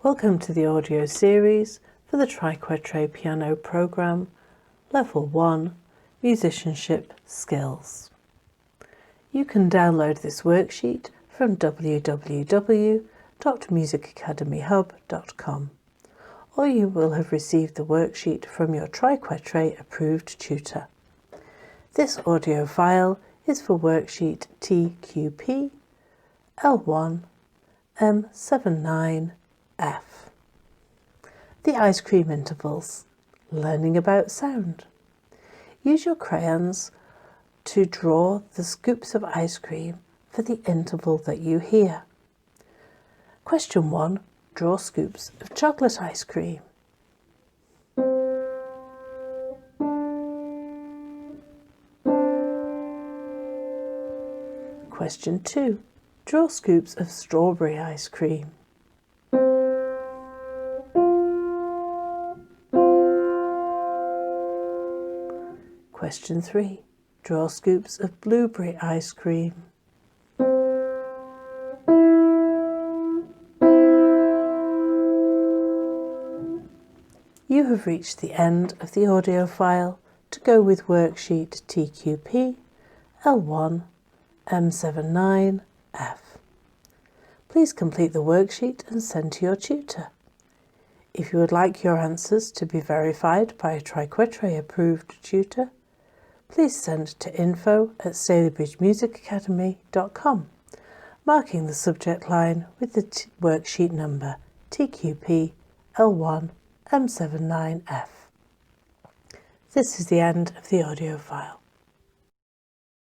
Welcome to the audio series for the Triquetre Piano Programme, Level 1, Musicianship Skills. You can download this worksheet from www.musicacademyhub.com, or you will have received the worksheet from your Triquetre approved tutor. This audio file is for worksheet TQP L1 M79F. The ice cream intervals. Learning about sound. Use your crayons to draw the scoops of ice cream for the interval that you hear. Question 1. Draw scoops of chocolate ice cream. Question 2. Draw scoops of strawberry ice cream. Question 3. Draw scoops of blueberry ice cream. You have reached the end of the audio file to go with worksheet TQP L1 M79F. Please complete the worksheet and send to your tutor. If you would like your answers to be verified by a Triquetre approved tutor, please send to info@stalybridgemusicacademy.com, marking the subject line with the worksheet number TQP L1 M79F. This is the end of the audio file.